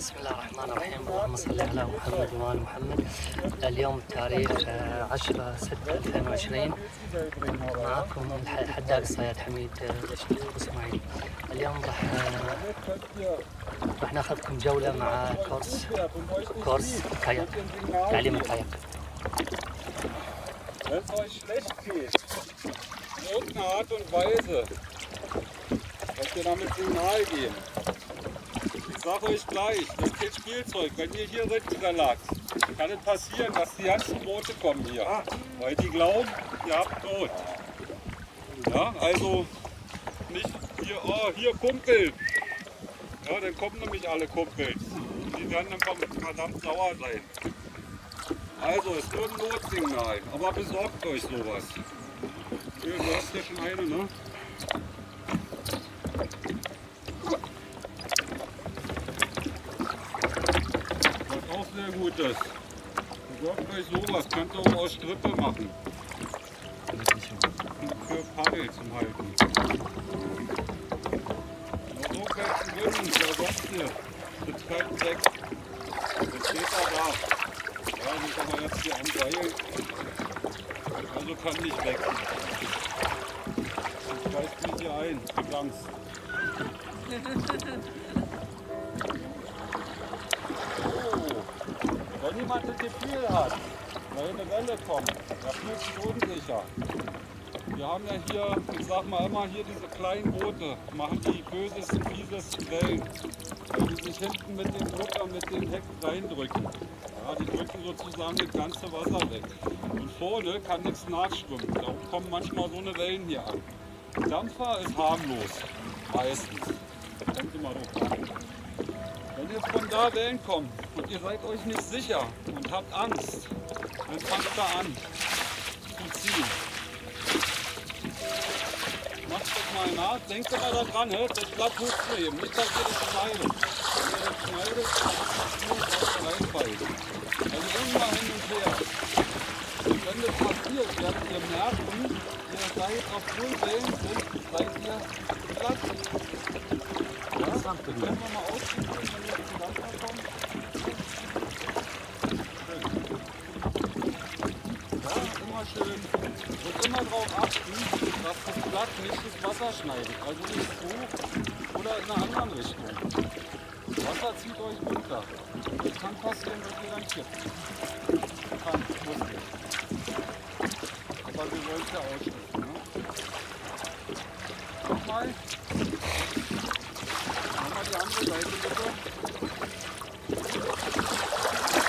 بسم الله الرحمن الرحيم، اللهم صل على محمد وآل محمد. اليوم التاريخ 10/6/2020. معكم الحداد الصياد حميد اسماعيل. اليوم راح ناخذكم جولة مع كورس كاياك، تعليم الكاياك. Wenn es euch schlecht geht, in irgendeiner Art und Weise, dass wir damit Signal geben. Ich sage euch gleich, das ist kein Spielzeug. Wenn ihr hier relaxt, kann es passieren, dass die ganzen Boote kommen hier. Weil die glauben, ihr habt Not. Ja, also nicht hier, oh, hier Kumpel. Ja, dann kommen nämlich alle Kumpels. Die werden dann verdammt sauer sein. Also, es ist nur ein Notsignal, aber besorgt euch sowas. Hier, du hast ja schon eine, ne? Was auch sehr gut ist. Besorgt euch sowas, könnt ihr auch aus Strippe machen. Für Paddel zum Halten. Nur so fällt es drin, der sonst nicht. Das fällt weg. Jetzt steht er da. Ja, die kann man jetzt hier am Seil. Also kann nicht weg. Ich weiß mich hier ein, die Angst. Oh, wenn jemand das Gefühl hat, weil eine Welle kommt, da fühlt sich unsicher. Wir haben ja hier, ich sag mal immer, hier diese kleinen Boote, machen die bösesten, fiesesten Wellen. Weil die sich hinten mit dem Ruder, mit dem Heck reindrücken. Ja, die drücken sozusagen das ganze Wasser weg. Und vorne kann nichts nachschwimmen. Da kommen manchmal so eine Wellen hier an. Dampfer ist harmlos, meistens. Kommt immer drauf an. Wenn jetzt von da Wellen kommen und ihr seid euch nicht sicher und habt Angst, dann fangt da an zu ziehen. Macht das mal nach, denkt immer daran, das Blatt hochzuheben, nicht dass ihr das schneidet. Wenn ihr das schneidet, muss es reinfallen. Also immer hin und her. Und wenn das passiert, werdet ihr merken, ihr seid auf Wellen sind, seid ihr glatt. Ja, das können wir mal ausprobieren, wenn ihr zum Dampfer kommt. Schön. Ja, immer schön. Und immer darauf achten, dass das Blatt nicht das Wasser schneidet. Also nicht so oder in einer anderen Richtung. Wasser zieht euch runter. Das kann passieren, dass ihr dann kippt. Kann, muss nicht. Aber wir wollen es ja ausschließen. Ne? Nochmal. Nochmal die andere Seite bitte.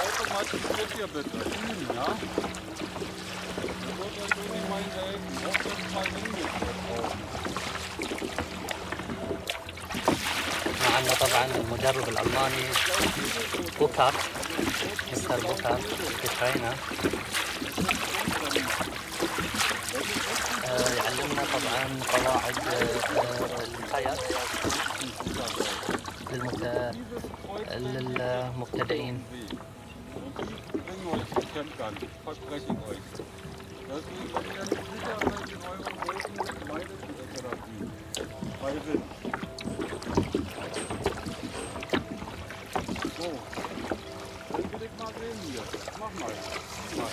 Automatisch hier bitte. Ja? Das wird euch ungemein helfen. Auch das mal hingeführt. معنا طبعا المدرب الألماني بوكار، مستر بوكار بيترينا. يعلمنا طبعا قواعد الكاياك للمبتدئين. Bringen euch die Kentern, verspreche ich euch. Deswegen, wenn ihr nicht sicher seid in euren Booten, meidet die Therapie. Bei Wind. So, dann will ich mal sehen hier. Mach mal. Zieh mal.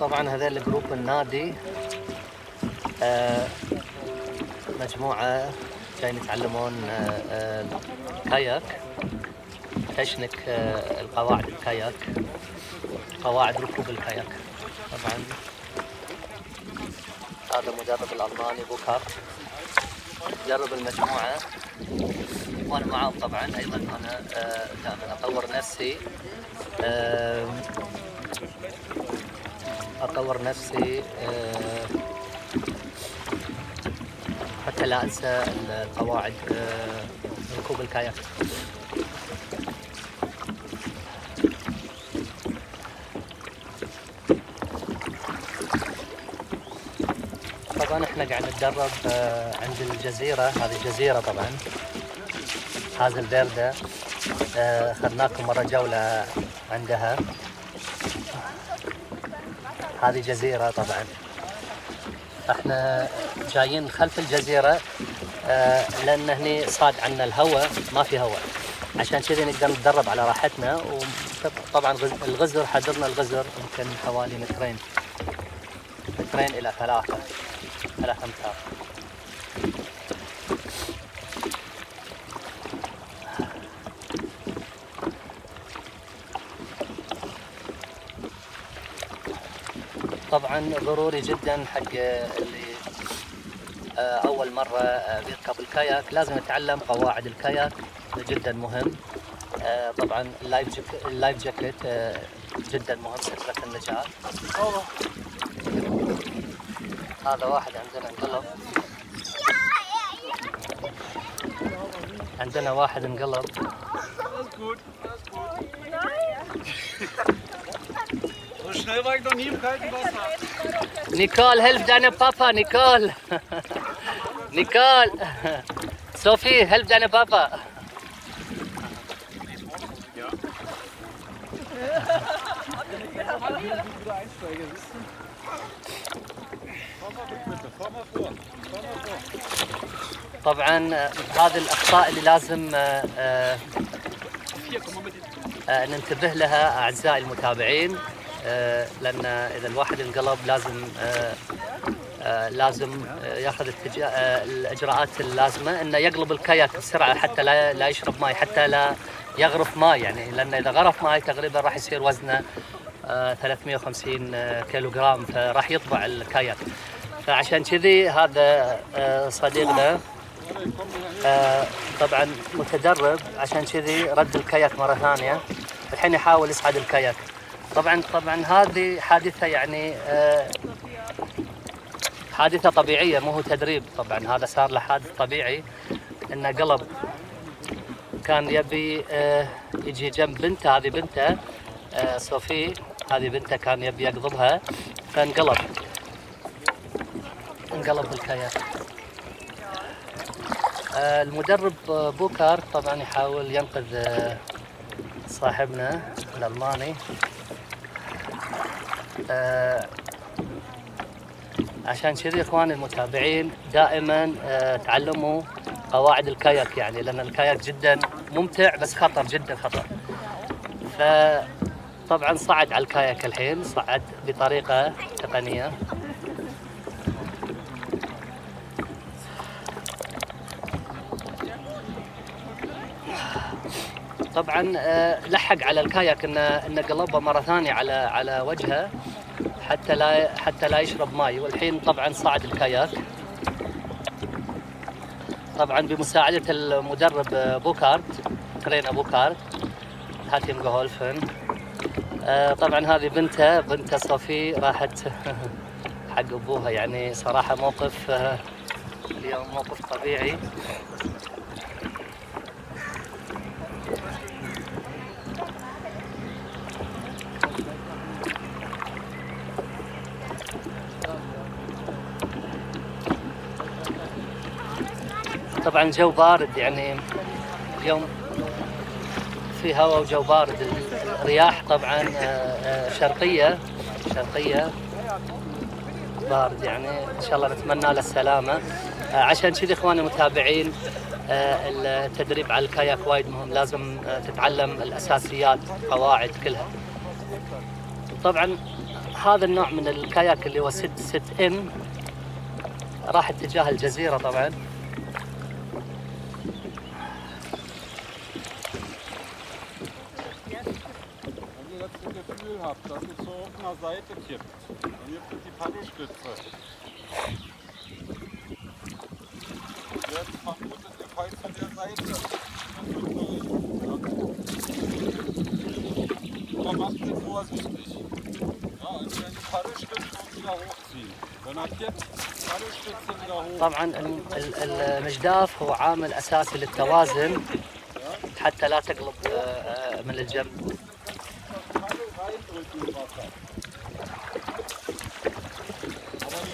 طبعا هذا الجروب النادي مجموعة جايين يتعلمون كاياك، تشنك القواعد الكاياك، قواعد ركوب الكاياك. طبعا هذا المدرب الألماني بوكار يدرب المجموعة، وأنا معهم طبعا. أيضا أنا دائما أطور نفسي، حتى لا أنسى القواعد ركوب الكاياك. طبعا احنا قاعد نتدرب عند الجزيرة، هذه جزيرة طبعا هذا فيردة. اخذناكم مرة جولة عندها. هذه جزيرة طبعا، احنا جايين خلف الجزيرة لان هني صاد عنا الهواء، ما في هواء، عشان كذي نقدر نتدرب على راحتنا. وطبعا الغزر حضرنا الغزر يمكن حوالي مترين الى 3 امتار. طبعا ضروري جدا حق اللي اول مره بيركب الكاياك لازم يتعلم قواعد الكاياك، جدا مهم. طبعا اللايف جاكيت جدا مهم، سترة النجاة. هذا واحد عندنا انقلب، عندنا واحد انقلب. So schnell war ich noch nie im kalten Wasser. Nicole, help deine Papa, Nicole. Nicole. Sophie, help deine Papa. Ja. Wieder einsteigen, siehst du? Fahr mal bitte, fahr mal vor. طبعا هذه الأخطاء اللي لازم ننتبه لها أعزائي المتابعين، لأن إذا الواحد انقلب لازم ياخذ الإجراءات اللازمة، إنه يقلب الكاياك بسرعة حتى لا يشرب ماء، حتى لا يغرف ماء يعني، لأن إذا غرف ماء تقريبا راح يصير وزنه 350 كيلوغرام، فراح يطبع الكاياك. فعشان كذي هذا صديقنا طبعا متدرب، عشان كذي رد الكاياك مرة ثانية، الحين يحاول يصعد الكاياك. طبعا هذه حادثة يعني حادثة طبيعية، مو هو تدريب. طبعا هذا صار له حادث طبيعي، انه قلب، كان يبي يجي جنب بنته، هذه بنته صوفي، هذه بنته كان يبي يقضبها فانقلب بالكاياك. المدرب بوكار طبعا يحاول ينقذ صاحبنا الألماني. عشان كذي اخواني المتابعين دائما تعلموا قواعد الكاياك يعني، لان الكاياك جدا ممتع بس خطر، جدا خطر. فطبعا صعد على الكاياك الحين، صعد بطريقة تقنية. طبعا لحق على الكاياك انه قلبه مرة ثانية على وجهه حتى لا يشرب ماء. والحين طبعا صعد الكاياك طبعا بمساعدة المدرب بوكارت، ترينر بوكارت، هاتيم جهولفن. طبعا هذه بنته صوفي راحت حق ابوها، يعني صراحة موقف اليوم موقف طبيعي. طبعا الجو بارد، يعني اليوم في هواء وجو بارد. الرياح طبعا شرقية بارد، يعني ان شاء الله نتمنى له السلامة. عشان كذي اخواني المتابعين التدريب على الكاياك وايد مهم، لازم تتعلم الاساسيات، قواعد كلها. طبعا هذا النوع من الكاياك اللي هو ست ان راح اتجاه الجزيرة. طبعا Habt, dass es so auf einer Seite kippt. Und jetzt ist die Paddelstütze. Jetzt vermutet ihr falsch von der Seite. Aber macht es vorsichtig. Ja, und dann die Paddelstütze wieder hochziehen. Wenn er kippt, Paddelstütze wieder hoch. طبعا المجداف هو عامل اساسي للتوازن حتى لا تقلب من الجنب. Aber die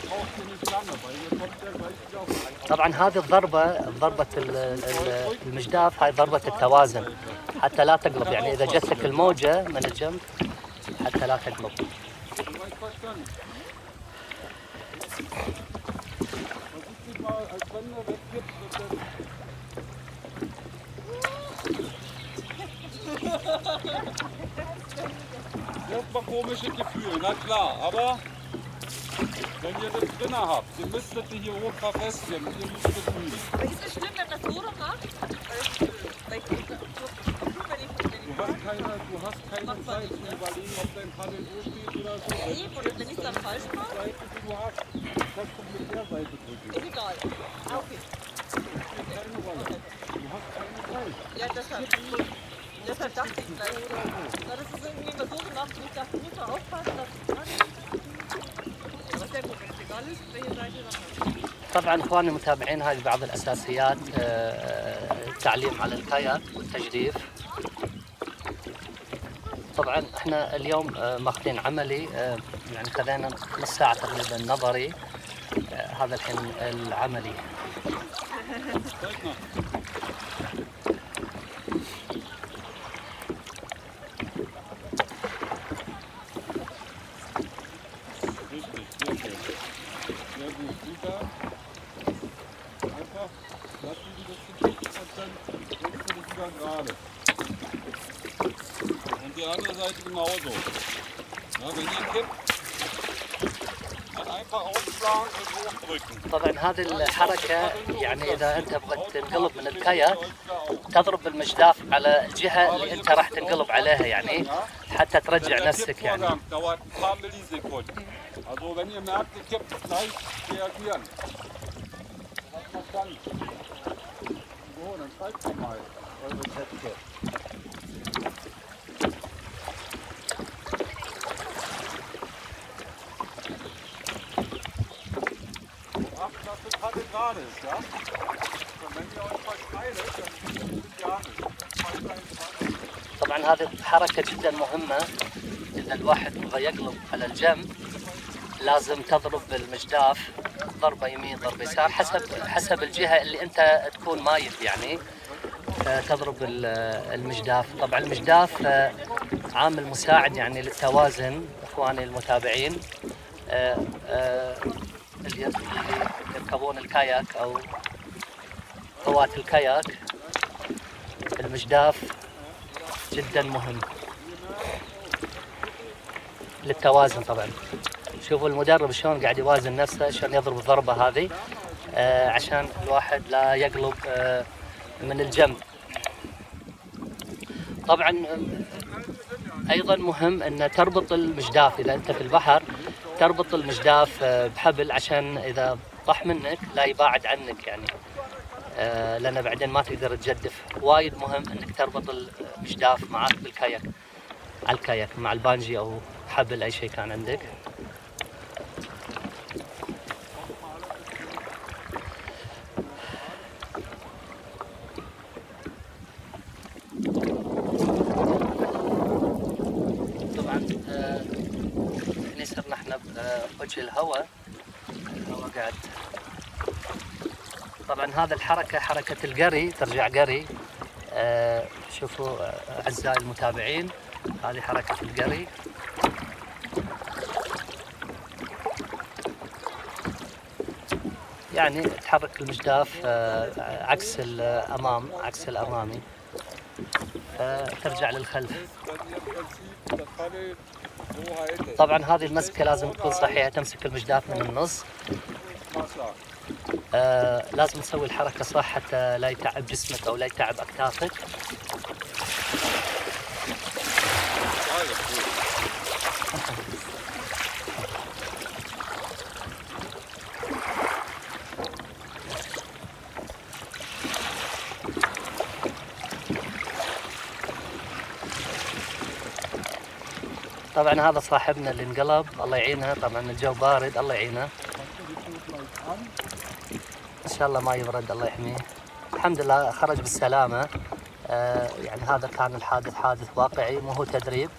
braucht hier nicht lange, weil hier kommt ja gleich wieder auf ein. طبعا هذه ضربة المجداف، هاي ضربة التوازن حتى لا تقلب، يعني إذا جتك الموجة من الجنب حتى لا تقلب. Soweit verstanden. Versuch dich mal, als wenn du wegkippst und dann... Erstmal komische Gefühle, na klar, aber wenn ihr das drin habt, ihr müsstet die hier hoch verfestigen und ihr müsst es üben. Aber ist es schlimm, wenn man das so macht? Weil ich so, wenn Du hast keine Zeit zu überlegen, ob dein Paddel so steht oder so. eben, oder wenn ich es dann falsch Die mache, Seite, die du hast, kannst du mit der Seite drücken. ist egal. Ah, okay. Spielt keine Rolle. Du hast keine Zeit. Ja, deshalb dachte ich gleich. Na, das ist irgendwie immer so gemacht, und ich dachte, ich muss mal aufpassen, dass es dran ist. Aber sehr gut, wenn es egal ist, welche Seite dann hat. طبعا اخواني المتابعين، هذه بعض الاساسيات، التعليم على الكاياك والتجديف. طبعا احنا اليوم ماخذين عملي، يعني خذينا نص ساعه تقريبا نظري، هذا الحين العملي. Zeig mal. Richtig, sehr schön. Sehr gut, super. Einfach lassen Sie das Gewicht und dann legst du das wieder gerade. Und die andere Seite genauso. Ja, wenn ihr kippt, dann einfach aufschlagen und hochdrücken. طبعا هذه الحركه يعني اذا انت بغيت تنقلب من الكاياك تضرب المجداف على الجهه اللي انت راح تنقلب عليها، يعني حتى ترجع نفسك يعني. Kippvorgang dauert ein paar Millisekunden. Also wenn ihr merkt, ihr kippt, gleich reagieren. Hast du verstanden? So, dann schreibt ihr mal eure Sätze. Achten, dass das Paddel gerade ist, ja? Und wenn ihr euch verkneidet, dann ist es ja nicht. طبعا هذه حركه جدا مهمه، اذا الواحد يبغى يقلب على الجنب لازم تضرب بالمجداف ضربه يمين ضربه يسار حسب الجهه اللي انت تكون مايل، يعني تضرب المجداف. طبعا المجداف عامل مساعد يعني للتوازن اخواني المتابعين، اللي يركبون الكاياك او هواة الكاياك. المجداف جدا مهم للتوازن. طبعا شوفوا المدرب شلون قاعد يوازن نفسه، شلون يضرب الضربة هذه عشان الواحد لا يقلب من الجنب. طبعا ايضا مهم ان تربط المجداف، اذا انت في البحر تربط المجداف بحبل عشان اذا طاح منك لا يباعد عنك، يعني لان بعدين ما تقدر تجدف. وايد مهم انك تربط المجداف معاك بالكاياك، على الكاياك مع البانجي او حبل اي شيء كان عندك. طبعا هني صرنا احنا بوجه الهواء قاعد. طبعا هذا الحركة حركة القري، ترجع قري. شوفوا أعزائي المتابعين، هذه حركة القري. يعني تحرك المجداف عكس الأمام، عكس الأمامي، ترجع للخلف. طبعا هذه المسكة لازم تكون صحيحة، تمسك المجداف من النص. لازم تسوي الحركة صح حتى لا يتعب جسمك أو لا يتعب أكتافك. طبعا هذا صاحبنا اللي انقلب، الله يعينه. طبعا الجو بارد، الله يعينه. ان شاء الله ما يبرد، الله يحميه. الحمد لله خرج بالسلامة. يعني هذا كان الحادث حادث واقعي، مو هو تدريب.